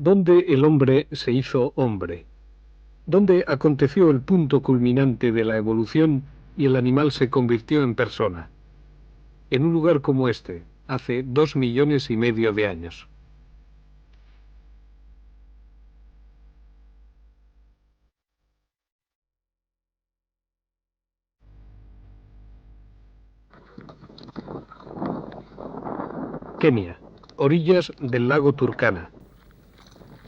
¿Dónde el hombre se hizo hombre? ¿Dónde aconteció el punto culminante de la evolución y el animal se convirtió en persona? En un lugar como este, hace 2,5 millones de años. Kenia, orillas del lago Turkana.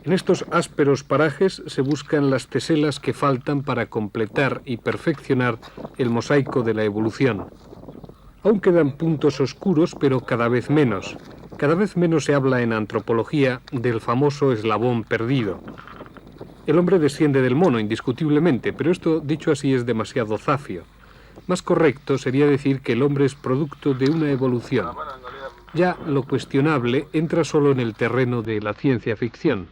En estos ásperos parajes se buscan las teselas que faltan para completar y perfeccionar el mosaico de la evolución. Aún quedan puntos oscuros, pero cada vez menos. Cada vez menos se habla en antropología del famoso eslabón perdido. El hombre desciende del mono, indiscutiblemente, pero esto, dicho así, es demasiado zafio. Más correcto sería decir que el hombre es producto de una evolución. Ya lo cuestionable entra solo en el terreno de la ciencia ficción.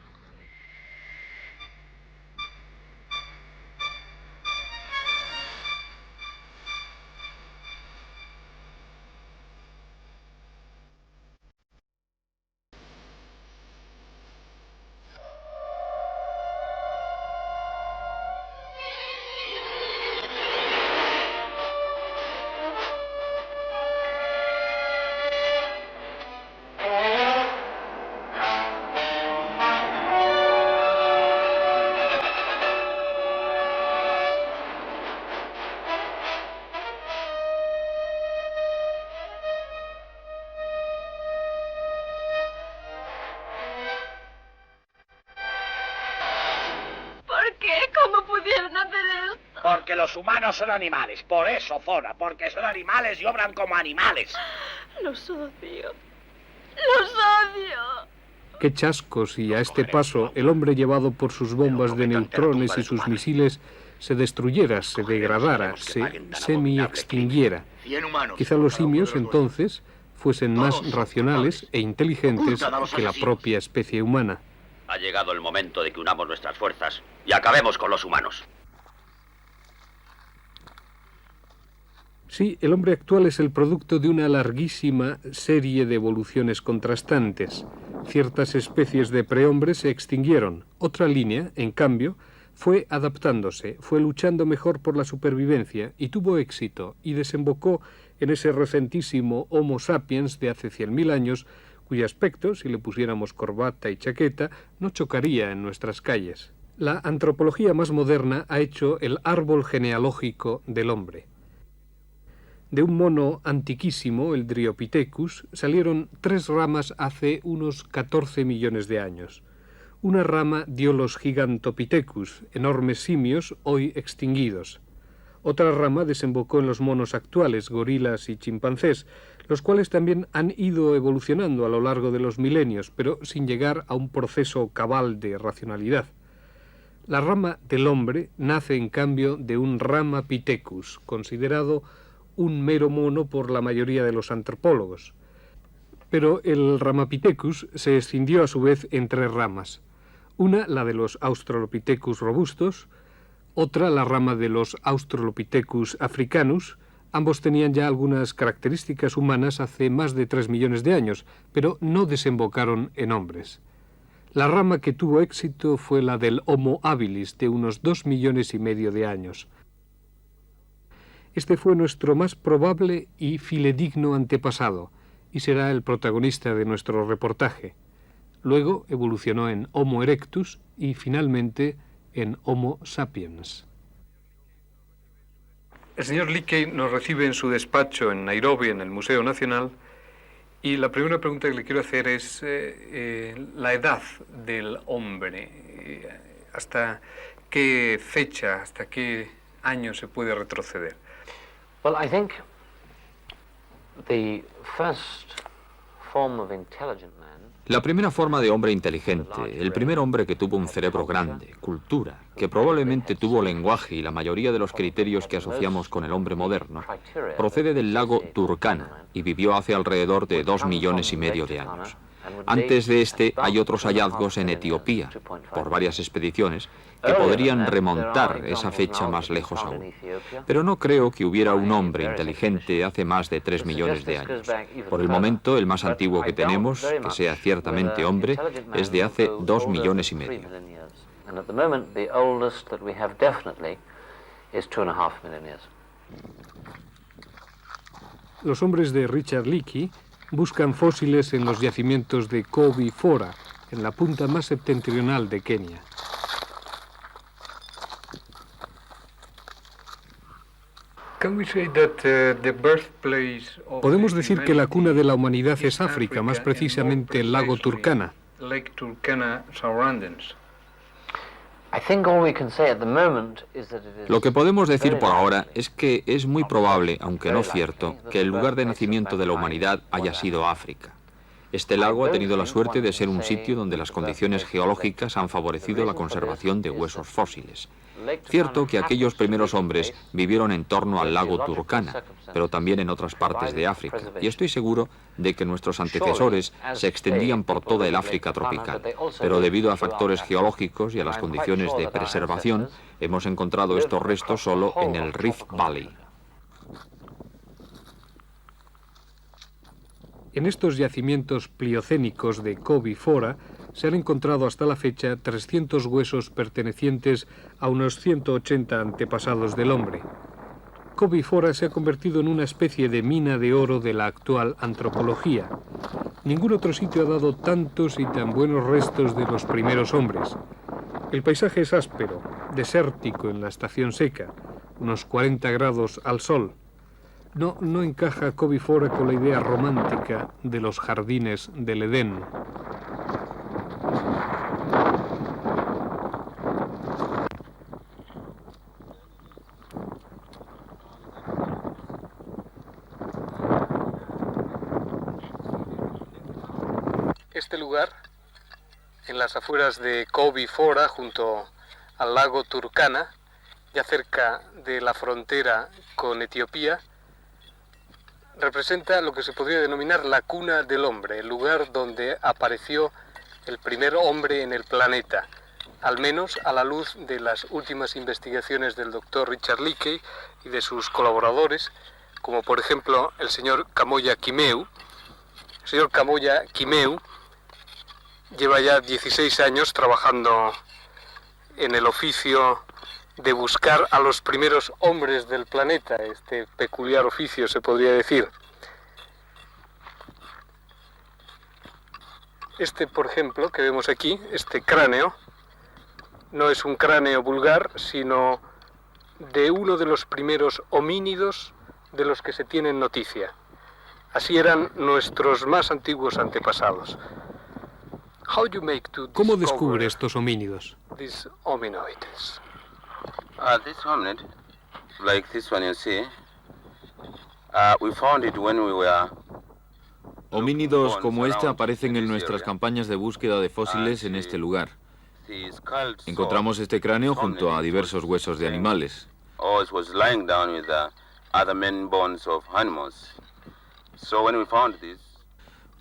Porque los humanos son animales. Por eso, Zora. Porque son animales y obran como animales. Los odio. Los odio. Qué chasco si a este paso el hombre llevado por sus bombas de neutrones y sus misiles se destruyera, se degradara, se semi-extinguiera. Quizá los simios entonces fuesen más racionales e inteligentes que la propia especie humana. Ha llegado el momento de que unamos nuestras fuerzas y acabemos con los humanos. Sí, el hombre actual es el producto de una larguísima serie de evoluciones contrastantes. Ciertas especies de prehombres se extinguieron. Otra línea, en cambio, fue adaptándose, fue luchando mejor por la supervivencia y tuvo éxito y desembocó en ese recentísimo Homo sapiens de hace 100.000 años, cuyo aspecto, si le pusiéramos corbata y chaqueta, no chocaría en nuestras calles. La antropología más moderna ha hecho el árbol genealógico del hombre. De un mono antiquísimo, el Dryopithecus, salieron 3 ramas hace unos 14 millones de años. Una rama dio los Gigantopithecus, enormes simios hoy extinguidos. Otra rama desembocó en los monos actuales, gorilas y chimpancés, los cuales también han ido evolucionando a lo largo de los milenios, pero sin llegar a un proceso cabal de racionalidad. La rama del hombre nace, en cambio, de un Ramapithecus, considerado un mero mono por la mayoría de los antropólogos. Pero el Ramapithecus se escindió a su vez en 3 ramas. Una, la de los Australopithecus robustos, otra, la rama de los Australopithecus africanus. Ambos tenían ya algunas características humanas hace más de 3 millones de años, pero no desembocaron en hombres. La rama que tuvo éxito fue la del Homo habilis, de unos 2,5 millones de años. Este fue nuestro más probable y fidedigno antepasado, y será el protagonista de nuestro reportaje. Luego evolucionó en Homo erectus y finalmente en Homo sapiens. El señor Leakey nos recibe en su despacho en Nairobi, en el Museo Nacional, y la primera pregunta que le quiero hacer es la edad del hombre. ¿Hasta qué fecha, hasta qué año se puede retroceder? Well, I think the first form of intelligent man. La primera forma de hombre inteligente, el primer hombre que tuvo un cerebro grande, cultura, que probablemente tuvo lenguaje y la mayoría de los criterios que asociamos con el hombre moderno, procede del lago Turkana y vivió hace alrededor de 2,5 millones de años. Antes de este hay otros hallazgos en Etiopía, por varias expediciones, que podrían remontar esa fecha más lejos aún. Pero no creo que hubiera un hombre inteligente hace más de 3 millones de años. Por el momento, el más antiguo que tenemos, que sea ciertamente hombre, es de hace 2 millones y medio. Los hombres de Richard Leakey buscan fósiles en los yacimientos de Kobe Fora, en la punta más septentrional de Kenia. Podemos decir que la cuna de la humanidad es África, más precisamente el lago Turkana. Lo que podemos decir por ahora es que es muy probable, aunque no cierto, que el lugar de nacimiento de la humanidad haya sido África. Este lago ha tenido la suerte de ser un sitio donde las condiciones geológicas han favorecido la conservación de huesos fósiles. Cierto que aquellos primeros hombres vivieron en torno al lago Turkana, pero también en otras partes de África, y estoy seguro de que nuestros antecesores se extendían por toda el África tropical, pero debido a factores geológicos y a las condiciones de preservación, hemos encontrado estos restos solo en el Rift Valley. En estos yacimientos pliocénicos de Kobe Fora se han encontrado hasta la fecha 300 huesos pertenecientes a unos 180 antepasados del hombre. Kobe Fora se ha convertido en una especie de mina de oro de la actual antropología. Ningún otro sitio ha dado tantos y tan buenos restos de los primeros hombres. El paisaje es áspero, desértico en la estación seca, unos 40 grados al sol. No encaja Kobe Fora con la idea romántica de los jardines del Edén. Este lugar, en las afueras de Kobe Fora, junto al lago Turkana, ya cerca de la frontera con Etiopía, representa lo que se podría denominar la cuna del hombre, el lugar donde apareció el primer hombre en el planeta, al menos a la luz de las últimas investigaciones del doctor Richard Leakey y de sus colaboradores, como por ejemplo el señor Kamoya Kimeu. El señor Kamoya Kimeu lleva ya 16 años trabajando en el oficio de buscar a los primeros hombres del planeta, este peculiar oficio se podría decir. Este, por ejemplo, que vemos aquí, este cráneo, no es un cráneo vulgar, sino de uno de los primeros homínidos de los que se tienen noticia. Así eran nuestros más antiguos antepasados. ¿Cómo descubre estos homínidos? This hominid, like this one you see, we found it when we were... Homínidos como este aparecen en nuestras campañas de búsqueda de fósiles en este lugar. Encontramos este cráneo junto a diversos huesos de animales.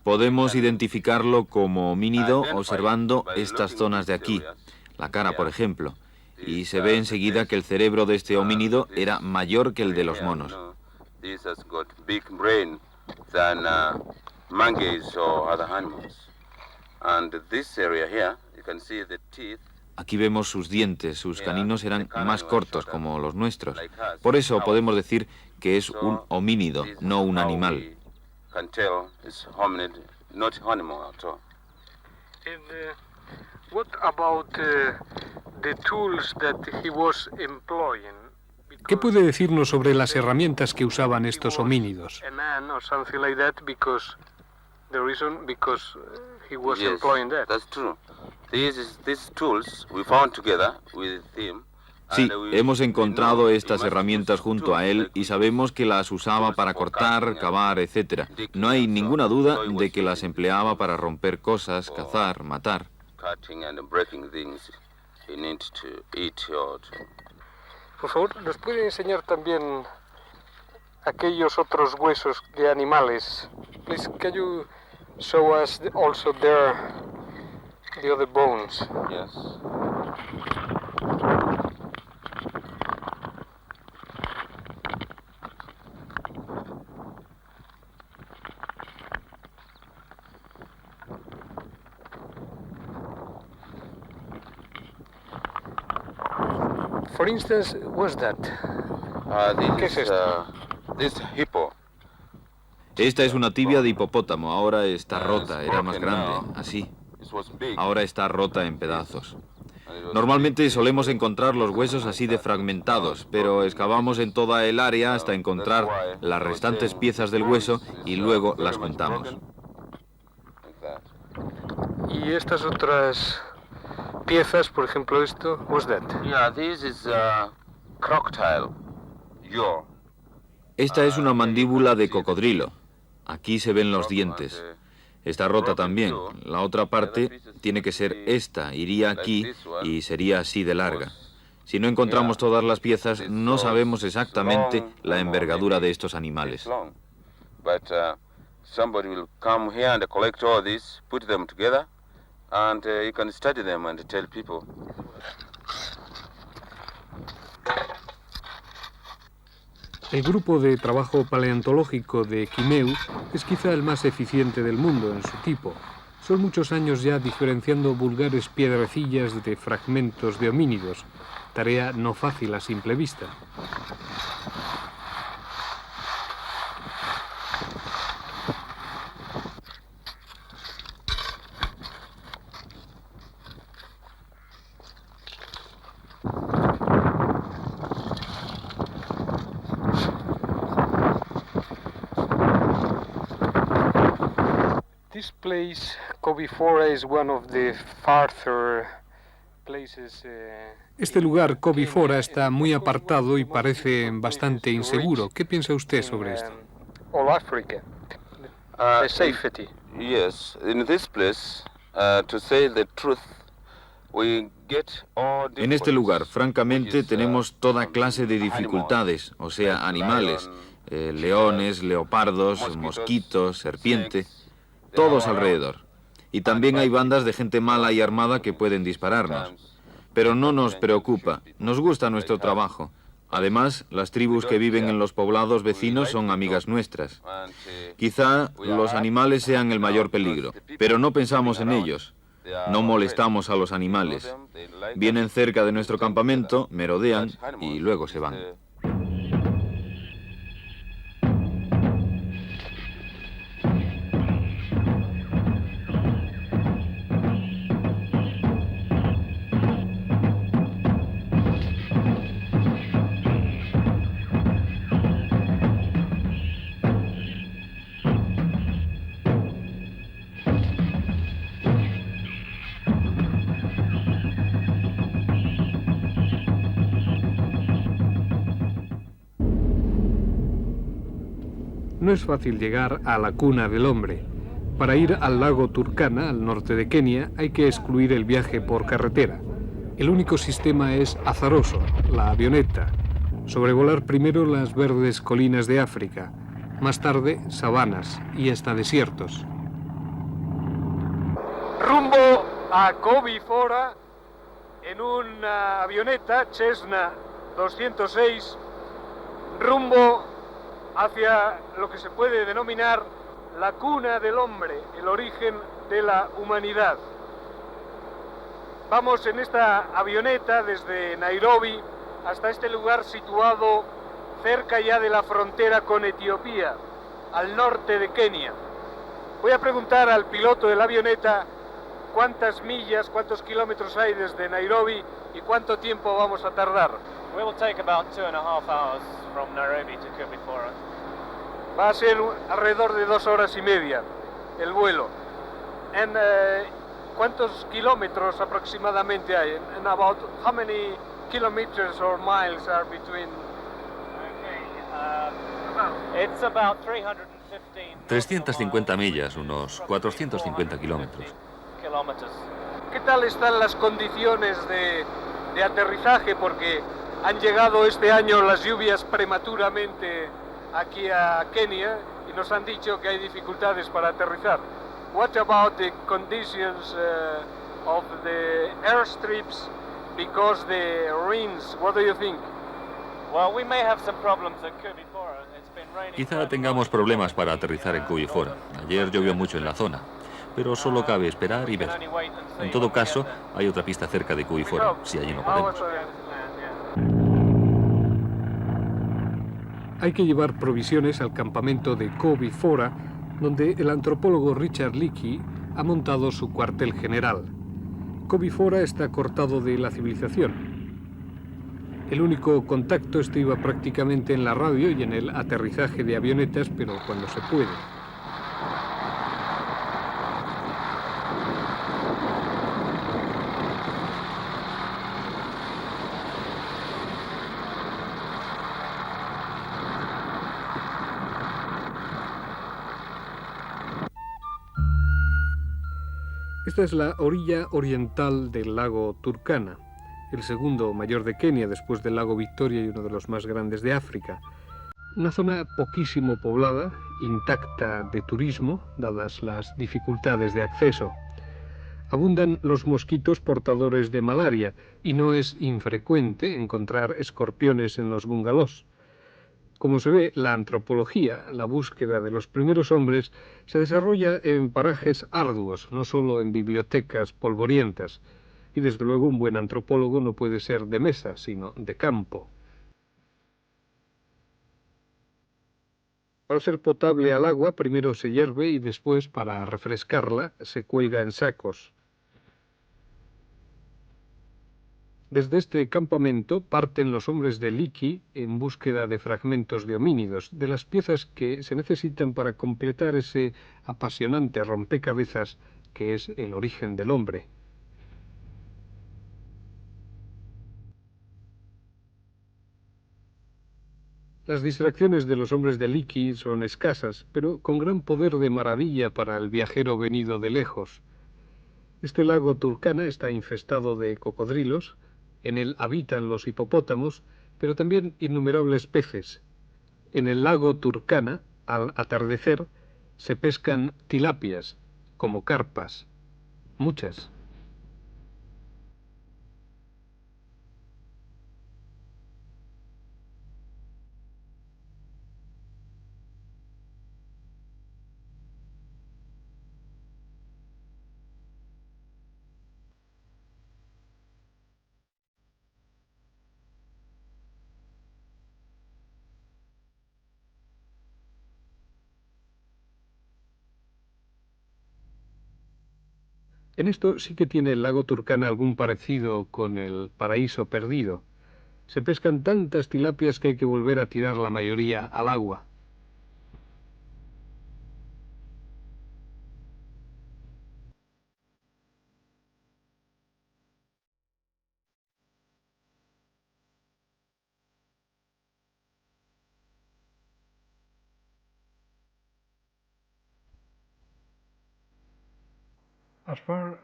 Podemos identificarlo como homínido observando estas zonas de aquí, la cara por ejemplo, y se ve enseguida que el cerebro de este homínido era mayor que el de los monos. Aquí vemos sus dientes, sus caninos eran más cortos como los nuestros. Por eso podemos decir que es un homínido, no un animal. What about the tools that he was employing? ¿Qué puede decirnos sobre las herramientas que usaban estos homínidos? Sí, hemos encontrado estas herramientas junto a él y sabemos que las usaba para cortar, cavar, etc. No hay ninguna duda de que las empleaba para romper cosas, cazar, matar. Por favor, ¿nos puede enseñar también aquellos otros huesos de animales? Please, can you So as also there the other bones. Yes. For instance, what's that? ¿Qué es esto? This hippo. Esta es una tibia de hipopótamo, ahora está rota, era más grande, así. It was big. Ahora está rota en pedazos. Normalmente solemos encontrar los huesos así de fragmentados, pero excavamos en toda el área hasta encontrar las restantes piezas del hueso y luego las juntamos. Like that. Y estas otras piezas, por ejemplo esto, what's that? Yeah, this is crocodile. Yaw. Esta es una mandíbula de cocodrilo. Aquí se ven los dientes. Está rota también. La otra parte tiene que ser esta, iría aquí y sería así de larga. Si no encontramos todas las piezas, no sabemos exactamente la envergadura de estos animales. But somebody will come here and collect all this, put them together, and you can study them and tell people. El grupo de trabajo paleontológico de Quimeu es quizá el más eficiente del mundo en su tipo. Son muchos años ya diferenciando vulgares piedrecillas de fragmentos de homínidos, tarea no fácil a simple vista. This place, Covifora, is one of the farther places. Este lugar, Covifora, está muy apartado y parece bastante inseguro. ¿Qué piensa usted sobre esto? All Africa, the safety. Yes, in this place, to say the truth, we get all En este lugar, francamente, tenemos toda clase de dificultades, o sea, animales, leones, leopardos, mosquitos, serpiente, todos alrededor. Y también hay bandas de gente mala y armada que pueden dispararnos. Pero no nos preocupa, nos gusta nuestro trabajo. Además, las tribus que viven en los poblados vecinos son amigas nuestras. Quizá los animales sean el mayor peligro, pero no pensamos en ellos. No molestamos a los animales. Vienen cerca de nuestro campamento, merodean y luego se van. No es fácil llegar a la cuna del hombre. Para ir al lago Turkana, al norte de Kenia, hay que excluir el viaje por carretera. El único sistema es azaroso, la avioneta. Sobrevolar primero las verdes colinas de África, más tarde sabanas y hasta desiertos. Rumbo a Covifora en una avioneta Cessna 206, rumbo hacia lo que se puede denominar la cuna del hombre, el origen de la humanidad. Vamos en esta avioneta desde Nairobi hasta este lugar situado cerca ya de la frontera con Etiopía, al norte de Kenia. Voy a preguntar al piloto de la avioneta cuántas millas, cuántos kilómetros hay desde Nairobi y cuánto tiempo vamos a tardar. We will take about 2.5 hours from Nairobi to Covifora. Va a ser alrededor de 2 horas y media el vuelo. ¿Cuántos kilómetros aproximadamente hay? And about how many kilometers or miles are between? It's about 350 millas, unos 450 kilómetros. ¿Qué tal están las condiciones de aterrizaje? Porque han llegado este año las lluvias prematuramente aquí a Kenia y nos han dicho que hay dificultades para aterrizar. What about the conditions of the airstrips because the rains? What do you think? Well, we may have some problems at Cubifora. It's been raining. Quizá tengamos problemas para aterrizar en Cubifora. Ayer llovió mucho en la zona, pero solo cabe esperar y ver. En todo caso, hay otra pista cerca de Cubifora, si allí no podemos. Hay que llevar provisiones al campamento de Cubifora, donde el antropólogo Richard Leakey ha montado su cuartel general. Cubifora está cortado de la civilización. El único contacto estriba prácticamente en la radio y en el aterrizaje de avionetas, pero cuando se puede. Esta es la orilla oriental del lago Turkana, el segundo mayor de Kenia después del lago Victoria y uno de los más grandes de África. Una zona poquísimo poblada, intacta de turismo, dadas las dificultades de acceso. Abundan los mosquitos portadores de malaria y no es infrecuente encontrar escorpiones en los bungalows. Como se ve, la antropología, la búsqueda de los primeros hombres, se desarrolla en parajes arduos, no solo en bibliotecas polvorientas. Y desde luego un buen antropólogo no puede ser de mesa, sino de campo. Para ser potable al agua, primero se hierve y después, para refrescarla, se cuelga en sacos. Desde este campamento parten los hombres de Leakey en búsqueda de fragmentos de homínidos, de las piezas que se necesitan para completar ese apasionante rompecabezas que es el origen del hombre. Las distracciones de los hombres de Leakey son escasas, pero con gran poder de maravilla para el viajero venido de lejos. Este lago Turkana está infestado de cocodrilos. En él habitan los hipopótamos, pero también innumerables peces. En el lago Turkana, al atardecer, se pescan tilapias, como carpas, muchas. En esto sí que tiene el lago Turkana algún parecido con el paraíso perdido. Se pescan tantas tilapias que hay que volver a tirar la mayoría al agua. As far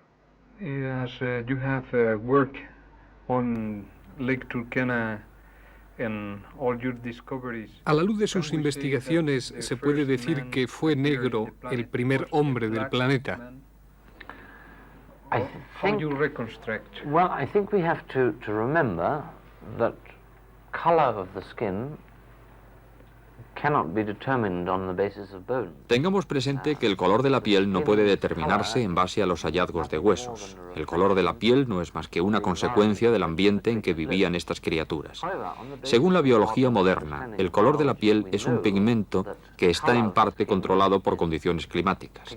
as you have worked on Lake Turkana and all your discoveries, a la luz de sus investigaciones, ¿se puede decir que fue negro el primer hombre del planeta? How do you reconstruct? Well, I think we have to remember that color of the skin cannot be determined on the basis of bone. Tengamos presente que el color de la piel no puede determinarse en base a los hallazgos de huesos. El color de la piel no es más que una consecuencia del ambiente en que vivían estas criaturas. Según la biología moderna, el color de la piel es un pigmento que está en parte controlado por condiciones climáticas.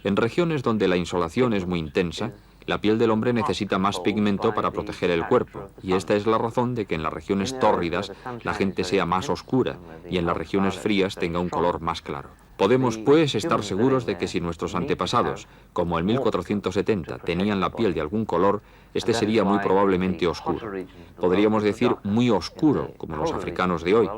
En regiones donde la insolación es muy intensa, la piel del hombre necesita más pigmento para proteger el cuerpo, y esta es la razón de que en las regiones tórridas la gente sea más oscura y en las regiones frías tenga un color más claro. Podemos, pues, estar seguros de que si nuestros antepasados, como en 1470, tenían la piel de algún color, este sería muy probablemente oscuro. Podríamos decir muy oscuro, como los africanos de hoy.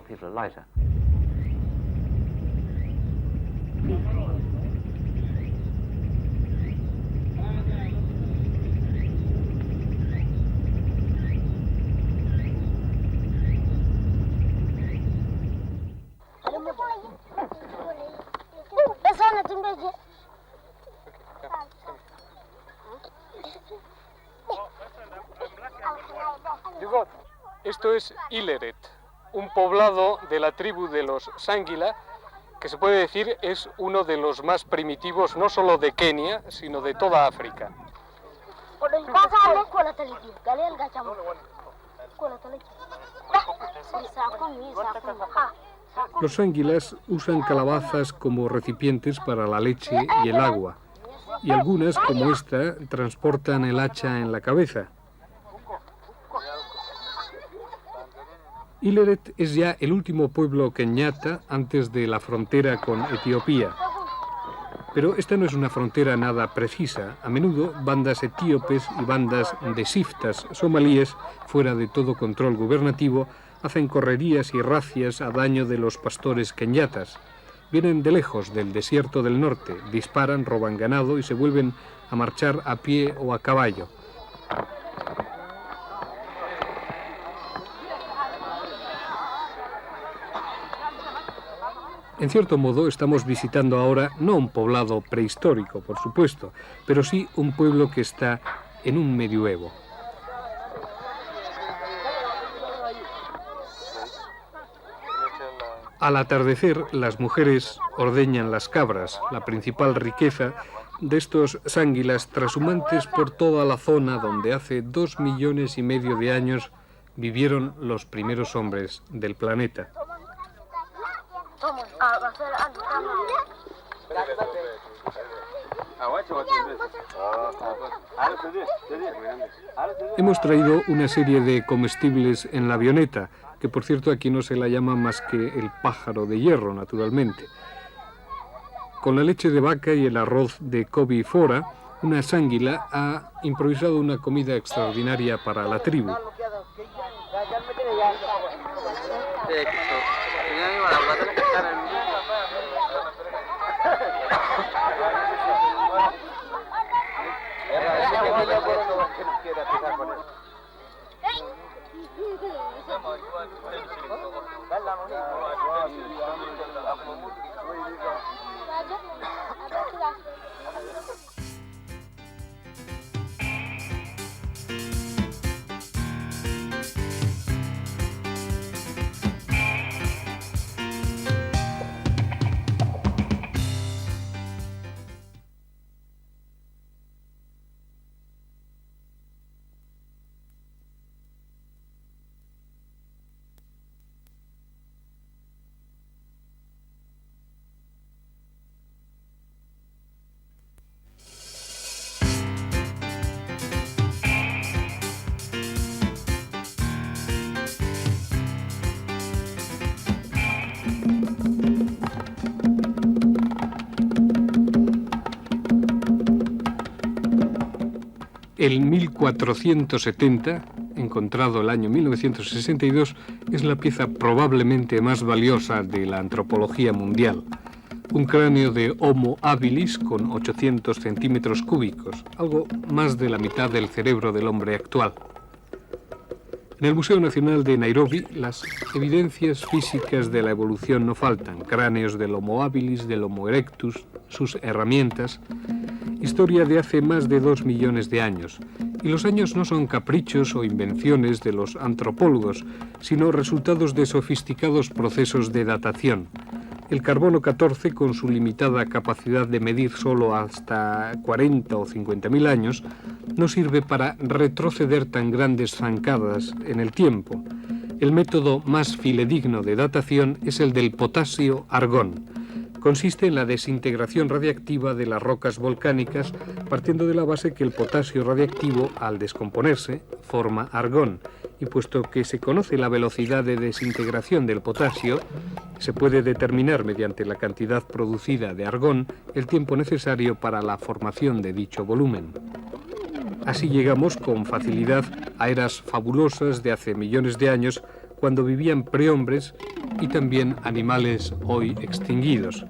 Esto es Ileret, un poblado de la tribu de los Sanguila, que se puede decir es uno de los más primitivos, no solo de Kenia, sino de toda África. Los Sanguilas usan calabazas como recipientes para la leche y el agua, y algunas, como esta, transportan el hacha en la cabeza. Ileret es ya el último pueblo kenyata antes de la frontera con Etiopía. Pero esta no es una frontera nada precisa. A menudo bandas etíopes y bandas de siftas somalíes, fuera de todo control gubernativo, hacen correrías y racias a daño de los pastores kenyatas. Vienen de lejos, del desierto del norte, disparan, roban ganado y se vuelven a marchar a pie o a caballo. En cierto modo, estamos visitando ahora no un poblado prehistórico, por supuesto, pero sí un pueblo que está en un medioevo. Al atardecer, las mujeres ordeñan las cabras, la principal riqueza de estos sanguilas trashumantes por toda la zona donde hace 2,5 millones de años vivieron los primeros hombres del planeta. Hemos traído una serie de comestibles en la avioneta, que por cierto aquí no se la llama más que el pájaro de hierro, naturalmente. Con la leche de vaca y el arroz de Kobi Fora, una sanguila ha improvisado una comida extraordinaria para la tribu. El 1470, encontrado el año 1962, es la pieza probablemente más valiosa de la antropología mundial. Un cráneo de Homo habilis con 800 centímetros cúbicos, algo más de la mitad del cerebro del hombre actual. En el Museo Nacional de Nairobi, las evidencias físicas de la evolución no faltan. Cráneos del Homo habilis, del Homo erectus, sus herramientas. Historia de hace más de 2 millones de años. Y los años no son caprichos o invenciones de los antropólogos, sino resultados de sofisticados procesos de datación. El carbono 14, con su limitada capacidad de medir solo hasta 40 o 50.000 años, no sirve para retroceder tan grandes zancadas en el tiempo. El método más fidedigno de datación es el del potasio-argón. Consiste en la desintegración radiactiva de las rocas volcánicas, partiendo de la base que el potasio radiactivo, al descomponerse, forma argón, y puesto que se conoce la velocidad de desintegración del potasio, se puede determinar mediante la cantidad producida de argón el tiempo necesario para la formación de dicho volumen. Así llegamos con facilidad a eras fabulosas de hace millones de años, cuando vivían prehombres y también animales hoy extinguidos.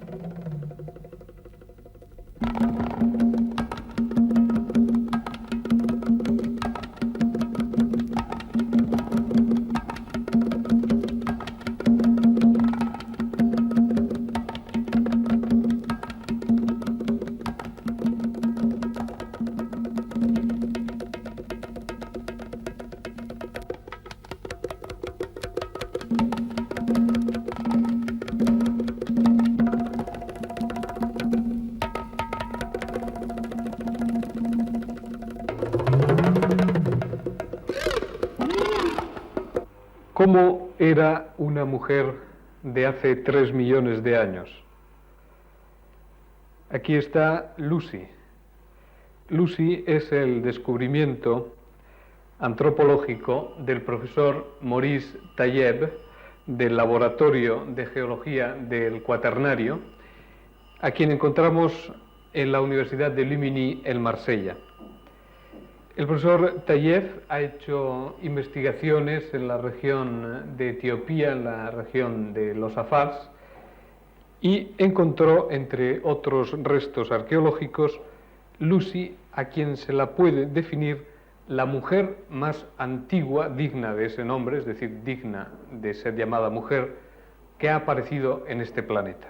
¿Cómo era una mujer de hace 3 millones de años? Aquí está Lucy. Lucy es el descubrimiento antropológico del profesor Maurice Taïeb del Laboratorio de Geología del Cuaternario, a quien encontramos en la Universidad de Lumini en Marsella. El profesor Taïeb ha hecho investigaciones en la región de Etiopía, en la región de los Afars, y encontró, entre otros restos arqueológicos, Lucy, a quien se la puede definir la mujer más antigua, digna de ese nombre, es decir, digna de ser llamada mujer, que ha aparecido en este planeta.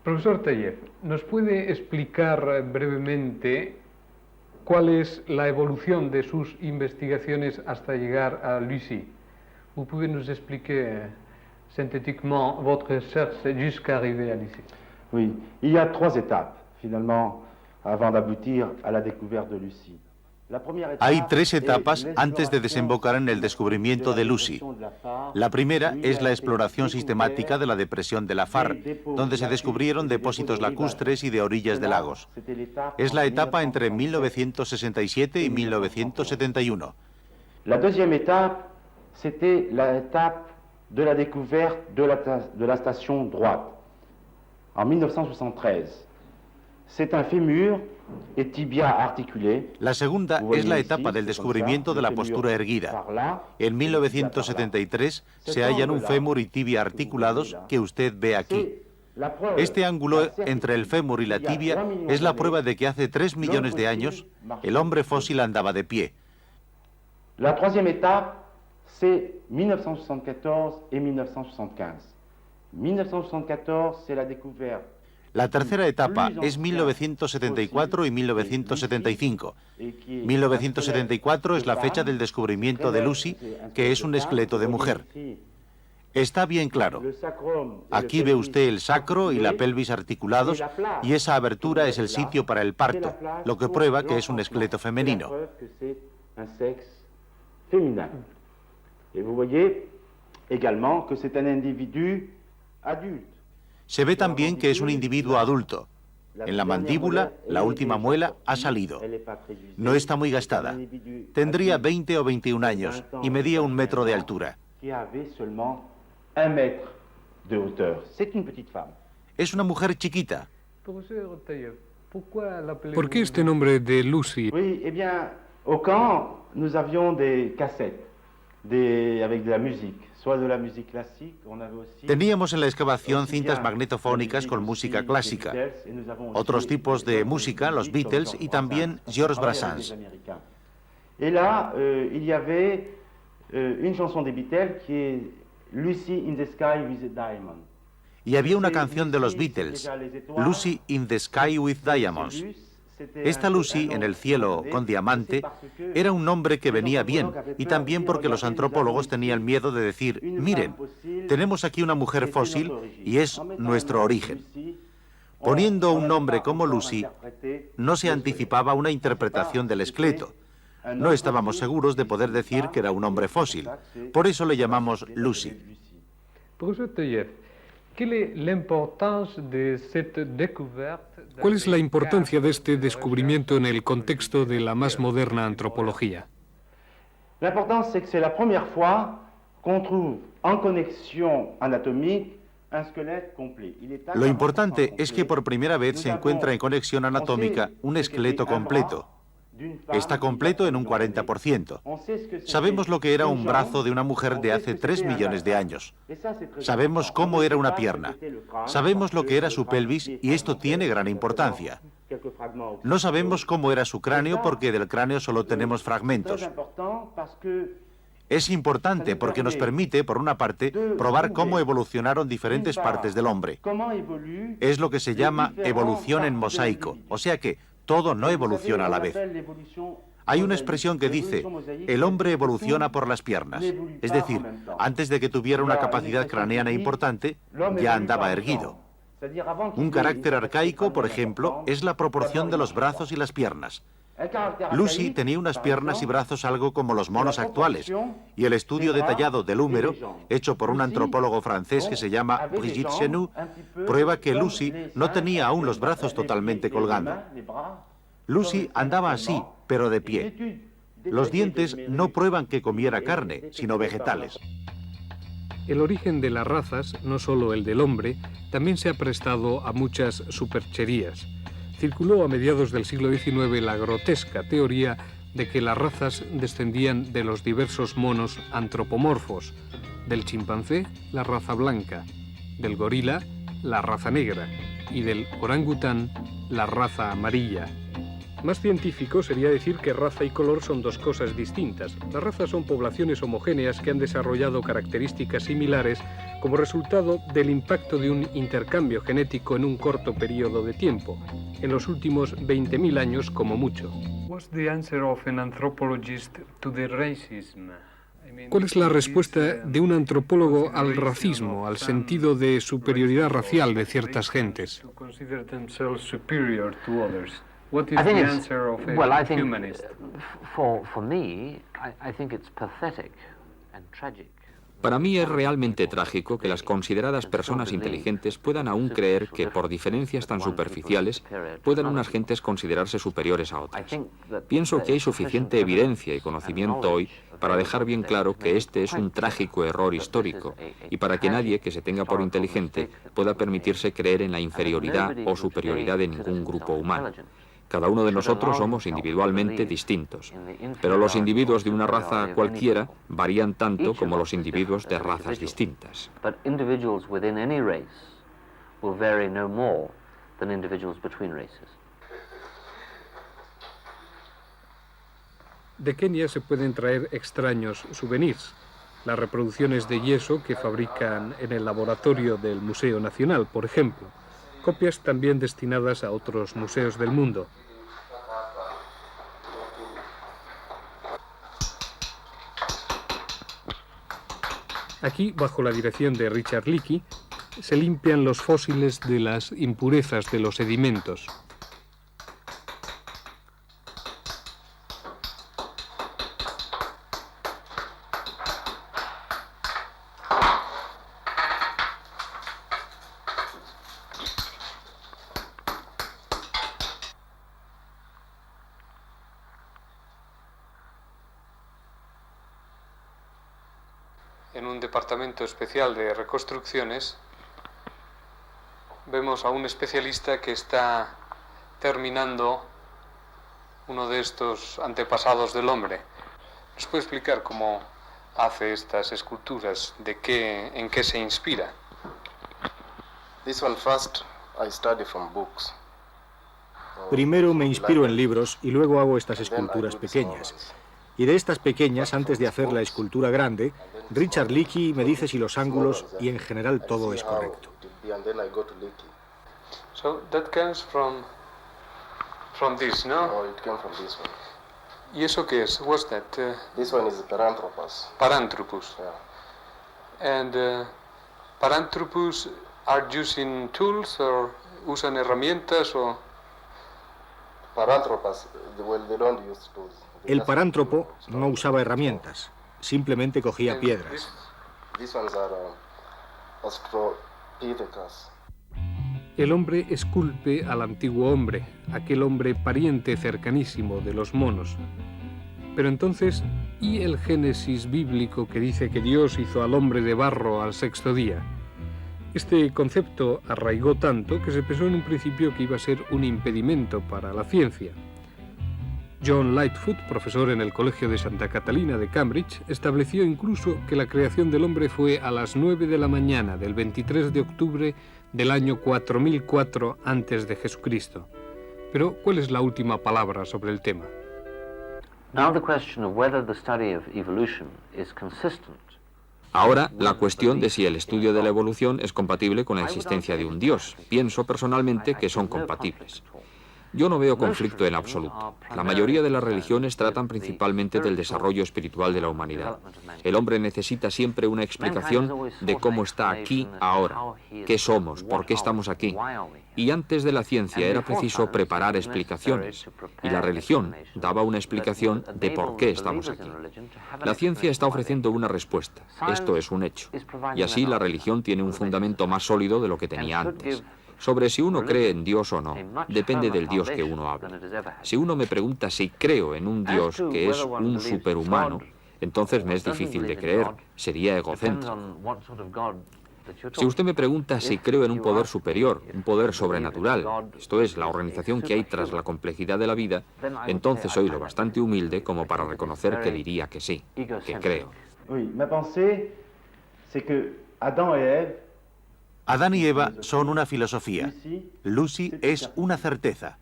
Profesor Taïeb, ¿nos puede explicar brevemente cuál es la evolución de sus investigaciones hasta llegar a Lucy? ¿Vous pouvez nous expliquer synthétiquement votre recherche jusqu'à arriver à Lucy? Oui, il y a 3 étapes, finalement, avant d'aboutir à la découverte de Lucy. Hay 3 etapas antes de desembocar en el descubrimiento de Lucy. La primera es la exploración sistemática de la depresión de la Far, donde se descubrieron depósitos lacustres y de orillas de lagos. Es la etapa entre 1967 y 1971. La deuxième étape, c'était la étape de la découverte de la station droite, en 1973. C'est un fémur et tibia articulé. La segunda es la etapa del descubrimiento de la postura erguida. En 1973 se hallan un fémur y tibia articulados que usted ve aquí. Este ángulo entre el fémur y la tibia es la prueba de que hace 3 millones de años el hombre fósil andaba de pie. La troisième étape, c'est 1974 et 1975. 1974, c'est la découverte. La tercera etapa es 1974 y 1975. 1974 es la fecha del descubrimiento de Lucy, que es un esqueleto de mujer. Está bien claro. Aquí ve usted el sacro y la pelvis articulados, y esa abertura es el sitio para el parto, lo que prueba que es un esqueleto femenino. Y vous voyez également que c'est un individu adulte. Se ve también que es un individuo adulto. En la mandíbula, la última muela ha salido. No está muy gastada. Tendría 20 o 21 años y medía 1 metro de altura. Es una mujer chiquita. ¿Por qué este nombre de Lucy? Oui, eh bien, au camp, nous avions des cassettes avec de la musique. Teníamos en la excavación cintas magnetofónicas con música clásica, otros tipos de música, los Beatles y también Georges Brassens. Et là, il y avait une chanson des Beatles qui est Lucy in the Sky with a Diamond. Y había una canción de los Beatles, Lucy in the Sky with Diamonds. Esta Lucy, en el cielo con diamante, era un nombre que venía bien, y también porque los antropólogos tenían miedo de decir, miren, tenemos aquí una mujer fósil y es nuestro origen. Poniendo un nombre como Lucy, no se anticipaba una interpretación del esqueleto. No estábamos seguros de poder decir que era un hombre fósil. Por eso le llamamos Lucy. ¿Cuál es la importancia de este descubrimiento en el contexto de la más moderna antropología? La importancia es que es la primera vez que encontramos en conexión anatómica un esqueleto completo. Lo importante es que por primera vez se encuentra en conexión anatómica un esqueleto completo. Está completo en un 40%. Sabemos lo que era un brazo de una mujer de hace 3 millones de años. Sabemos cómo era una pierna. Sabemos lo que era su pelvis y esto tiene gran importancia. No sabemos cómo era su cráneo porque del cráneo solo tenemos fragmentos. Es importante porque nos permite, por una parte, probar cómo evolucionaron diferentes partes del hombre. Es lo que se llama evolución en mosaico, o sea que todo no evoluciona a la vez. Hay una expresión que dice, el hombre evoluciona por las piernas. Es decir, antes de que tuviera una capacidad craneana importante, ya andaba erguido. Un carácter arcaico, por ejemplo, es la proporción de los brazos y las piernas. Lucy tenía unas piernas y brazos algo como los monos actuales, y el estudio detallado del húmero, hecho por un antropólogo francés que se llama Brigitte Chenou, prueba que Lucy no tenía aún los brazos totalmente colgando. Lucy andaba así, pero de pie. Los dientes no prueban que comiera carne, sino vegetales. El origen de las razas, no solo el del hombre, también se ha prestado a muchas supercherías. Circuló a mediados del siglo XIX la grotesca teoría de que las razas descendían de los diversos monos antropomorfos, del chimpancé, la raza blanca, del gorila, la raza negra, y del orangután, la raza amarilla. Más científico sería decir que raza y color son dos cosas distintas. Las razas son poblaciones homogéneas que han desarrollado características similares como resultado del impacto de un intercambio genético en un corto periodo de tiempo, en los últimos 20.000 años como mucho. ¿Cuál es la respuesta de un antropólogo al racismo, al sentido de superioridad racial de ciertas gentes? What is the answer of a humanist? For me, I think it's pathetic and tragic. Para mí es realmente trágico que las consideradas personas inteligentes puedan aún creer que, por diferencias tan superficiales, puedan unas gentes considerarse superiores a otras. Pienso que hay suficiente evidencia y conocimiento hoy para dejar bien claro que este es un trágico error histórico y para que nadie que se tenga por inteligente pueda permitirse creer en la inferioridad o superioridad de ningún grupo humano. Cada uno de nosotros somos individualmente distintos, pero los individuos de una raza cualquiera varían tanto como los individuos de razas distintas. De Kenia se pueden traer extraños souvenirs, las reproducciones de yeso que fabrican en el laboratorio del Museo Nacional, por ejemplo. Copias también destinadas a otros museos del mundo. Aquí, bajo la dirección de Richard Leakey, se limpian los fósiles de las impurezas de los sedimentos. En un departamento especial de reconstrucciones vemos a un especialista que está terminando uno de estos antepasados del hombre. ¿Nos puede explicar cómo hace estas esculturas? ¿En qué se inspira? Primero me inspiro en libros y luego hago estas esculturas pequeñas. Y de estas pequeñas, antes de hacer la escultura grande, Richard Leakey me dice si los ángulos y en general todo es correcto. So that comes from this, no? Oh, it came from this one. ¿Y eso qué es? What's that? This one is Paranthropus. Paranthropus. Yeah. And Paranthropus are using tools or usan herramientas o? Paranthropus, well, they don't use tools. El parántropo no usaba herramientas, simplemente cogía piedras. These ones are Australopithecus. El hombre esculpe al antiguo hombre, aquel hombre pariente cercanísimo de los monos. Pero entonces, ¿y el Génesis bíblico que dice que Dios hizo al hombre de barro al sexto día? Este concepto arraigó tanto que se pensó en un principio que iba a ser un impedimento para la ciencia. John Lightfoot, profesor en el Colegio de Santa Catalina de Cambridge, estableció incluso que la creación del hombre fue a las 9 de la mañana del 23 de octubre del año 4004 antes de Jesucristo. Pero, ¿cuál es la última palabra sobre el tema? Ahora, la cuestión de si el estudio de la evolución es compatible con la existencia de un Dios. Pienso personalmente que son compatibles. Yo no veo conflicto en absoluto. La mayoría de las religiones tratan principalmente del desarrollo espiritual de la humanidad. El hombre necesita siempre una explicación de cómo está aquí ahora, qué somos, por qué estamos aquí. Y antes de la ciencia era preciso preparar explicaciones, y la religión daba una explicación de por qué estamos aquí. La ciencia está ofreciendo una respuesta, esto es un hecho, y así la religión tiene un fundamento más sólido de lo que tenía antes. Sobre si uno cree en Dios o no, depende del Dios que uno habla. Si uno me pregunta si creo en un Dios que es un superhumano, entonces me es difícil de creer, sería egocéntrico. Si usted me pregunta si creo en un poder superior, un poder sobrenatural, esto es, la organización que hay tras la complejidad de la vida, entonces soy lo bastante humilde como para reconocer que diría que sí, que creo. Mi pensée, c'est que Adam et Ève Adán y Eva son una filosofía. Lucy es una certeza.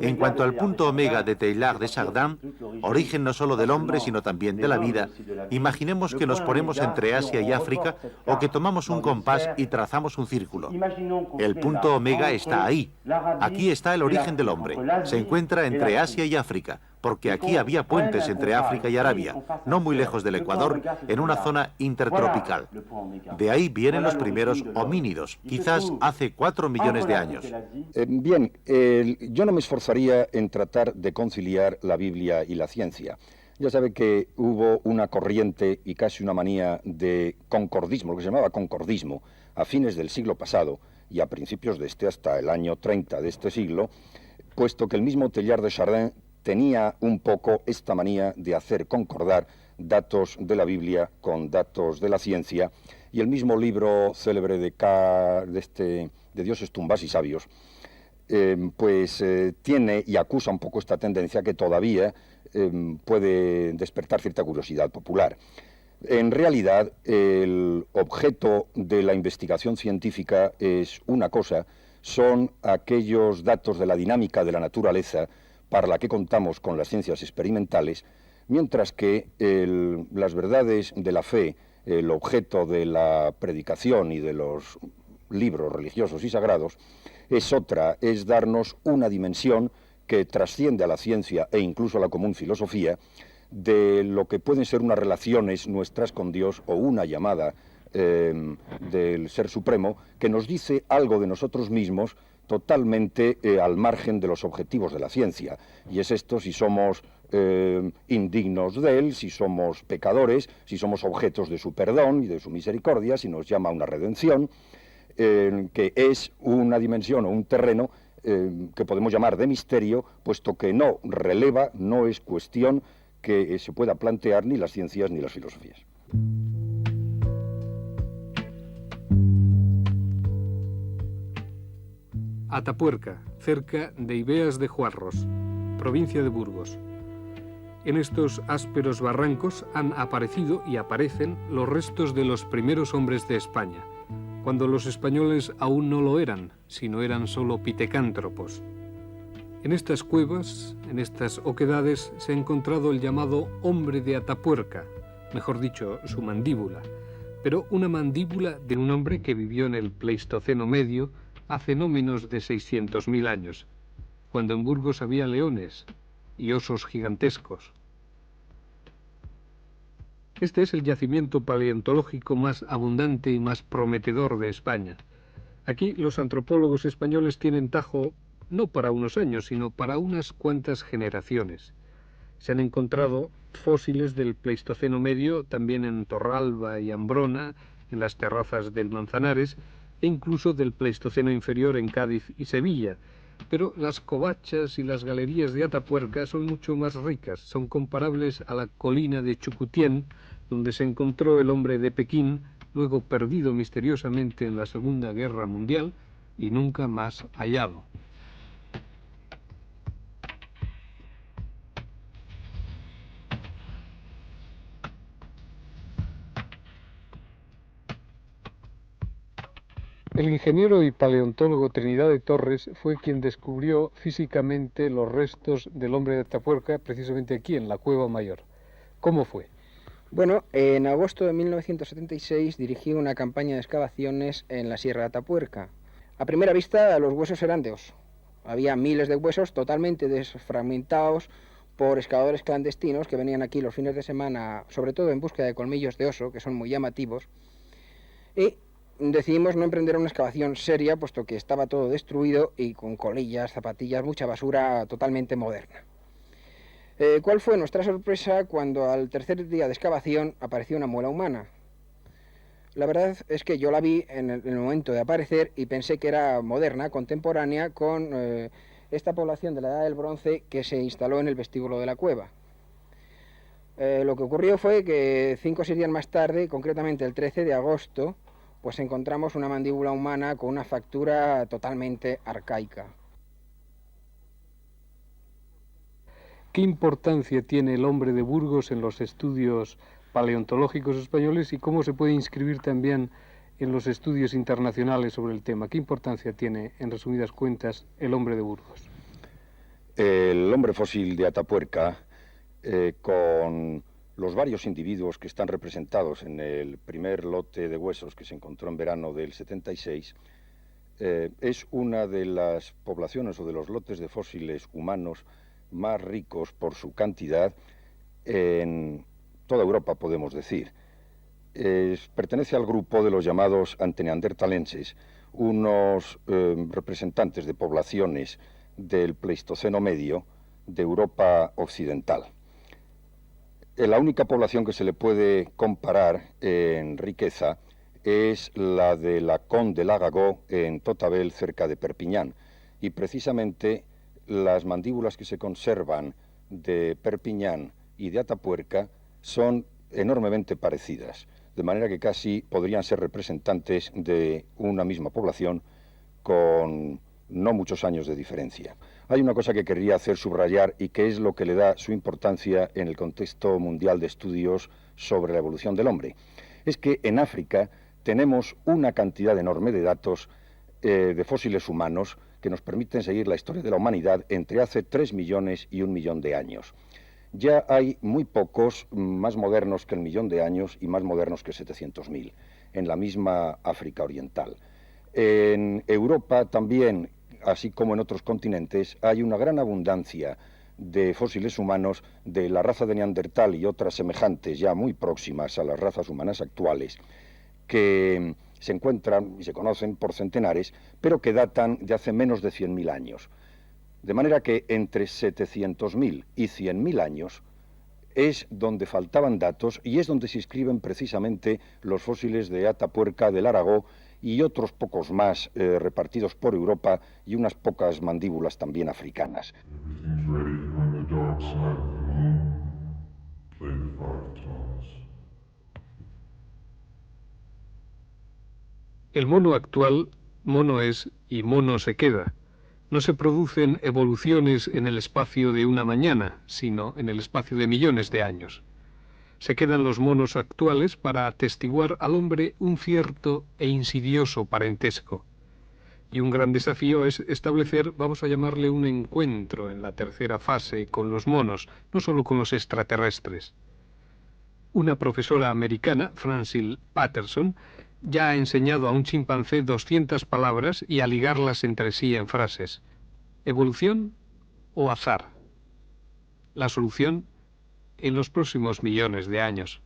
En cuanto al punto omega de Teilhard de Chardin, origen no solo del hombre, sino también de la vida, imaginemos que nos ponemos entre Asia y África o que tomamos un compás y trazamos un círculo. El punto omega está ahí. Aquí está el origen del hombre. Se encuentra entre Asia y África, porque aquí había puentes entre África y Arabia, no muy lejos del Ecuador, en una zona intertropical. De ahí vienen los primeros homínidos, quizás hace 4 millones de años. Bien, yo no me esforzaría en tratar de conciliar la Biblia y la ciencia. Ya sabe que hubo una corriente y casi una manía de concordismo, lo que se llamaba concordismo, a fines del siglo pasado y a principios de este hasta el año 30 de este siglo, puesto que el mismo Teilhard de Chardin tenía un poco esta manía de hacer concordar datos de la Biblia con datos de la ciencia, y el mismo libro célebre de Dioses, tumbas y sabios, tiene y acusa un poco esta tendencia que todavía puede despertar cierta curiosidad popular. En realidad, el objeto de la investigación científica es una cosa, son aquellos datos de la dinámica de la naturaleza para la que contamos con las ciencias experimentales, mientras que las verdades de la fe, el objeto de la predicación y de los libros religiosos y sagrados, es otra, es darnos una dimensión que trasciende a la ciencia e incluso a la común filosofía, de lo que pueden ser unas relaciones nuestras con Dios o una llamada del Ser Supremo que nos dice algo de nosotros mismos totalmente al margen de los objetivos de la ciencia. Y es esto si somos indignos de Él, si somos pecadores, si somos objetos de su perdón y de su misericordia, si nos llama a una redención, que es una dimensión o un terreno que podemos llamar de misterio, puesto que no releva, no es cuestión que se pueda plantear ni las ciencias ni las filosofías. Atapuerca, cerca de Ibeas de Juarros, provincia de Burgos. En estos ásperos barrancos han aparecido y aparecen los restos de los primeros hombres de España, cuando los españoles aún no lo eran, sino eran solo pitecántropos. En estas cuevas, en estas oquedades, se ha encontrado el llamado hombre de Atapuerca, mejor dicho, su mandíbula, pero una mandíbula de un hombre que vivió en el Pleistoceno medio hace no menos de 600.000 años, cuando en Burgos había leones y osos gigantescos. Este es el yacimiento paleontológico más abundante y más prometedor de España. Aquí los antropólogos españoles tienen tajo no para unos años, sino para unas cuantas generaciones. Se han encontrado fósiles del Pleistoceno medio también en Torralba y Ambrona, en las terrazas del Manzanares, e incluso del Pleistoceno inferior en Cádiz y Sevilla. Pero las covachas y las galerías de Atapuerca son mucho más ricas, son comparables a la colina de Chucutién, donde se encontró el hombre de Pekín, luego perdido misteriosamente en la Segunda Guerra Mundial y nunca más hallado. El ingeniero y paleontólogo Trinidad de Torres fue quien descubrió físicamente los restos del hombre de Atapuerca, precisamente aquí, en la Cueva Mayor. ¿Cómo fue? Bueno, en agosto de 1976 dirigí una campaña de excavaciones en la Sierra de Atapuerca. A primera vista, los huesos eran de oso, Había miles de huesos totalmente desfragmentados por excavadores clandestinos que venían aquí los fines de semana, sobre todo en búsqueda de colmillos de oso, que son muy llamativos, y decidimos no emprender una excavación seria, puesto que estaba todo destruido y con colillas, zapatillas, mucha basura totalmente moderna. ¿Cuál fue nuestra sorpresa cuando al tercer día de excavación apareció una muela humana? La verdad es que yo la vi en el momento de aparecer y pensé que era moderna, contemporánea, con esta población de la Edad del Bronce que se instaló en el vestíbulo de la cueva. Lo que ocurrió fue que 5 o 6 días más tarde, concretamente el 13 de agosto, pues encontramos una mandíbula humana con una factura totalmente arcaica. ¿Qué importancia tiene el hombre de Burgos en los estudios paleontológicos españoles y cómo se puede inscribir también en los estudios internacionales sobre el tema? ¿Qué importancia tiene, en resumidas cuentas, el hombre de Burgos? El hombre fósil de Atapuerca, con los varios individuos que están representados en el primer lote de huesos que se encontró en verano del 76, es una de las poblaciones o de los lotes de fósiles humanos más ricos por su cantidad en toda Europa, podemos decir. Pertenece al grupo de los llamados anteneandertalenses, unos representantes de poblaciones del Pleistoceno medio de Europa occidental. La única población que se le puede comparar en riqueza es la de la Conde de Lagagó en Totabel, cerca de Perpiñán, y precisamente las mandíbulas que se conservan de Perpiñán y de Atapuerca son enormemente parecidas, de manera que casi podrían ser representantes de una misma población con no muchos años de diferencia. Hay una cosa que querría hacer subrayar y que es lo que le da su importancia en el contexto mundial de estudios sobre la evolución del hombre. Es que en África tenemos una cantidad enorme de datos de fósiles humanos que nos permiten seguir la historia de la humanidad entre hace 3 millones y 1 millón de años. Ya hay muy pocos más modernos que el millón de años y más modernos que 700.000 en la misma África oriental. En Europa también, así como en otros continentes, hay una gran abundancia de fósiles humanos de la raza de Neandertal y otras semejantes ya muy próximas a las razas humanas actuales, que se encuentran y se conocen por centenares, pero que datan de hace menos de 100.000 años. De manera que entre 700.000 y 100.000 años es donde faltaban datos y es donde se inscriben precisamente los fósiles de Atapuerca, del Aragó y otros pocos más repartidos por Europa y unas pocas mandíbulas también africanas. El mono actual, mono es y mono se queda. No se producen evoluciones en el espacio de una mañana, sino en el espacio de millones de años. Se quedan los monos actuales para atestiguar al hombre un cierto e insidioso parentesco. Y un gran desafío es establecer, vamos a llamarle un encuentro en la tercera fase con los monos, no solo con los extraterrestres. Una profesora americana, Francine Patterson, ya ha enseñado a un chimpancé 200 palabras y a ligarlas entre sí en frases. ¿Evolución o azar? La solución en los próximos millones de años.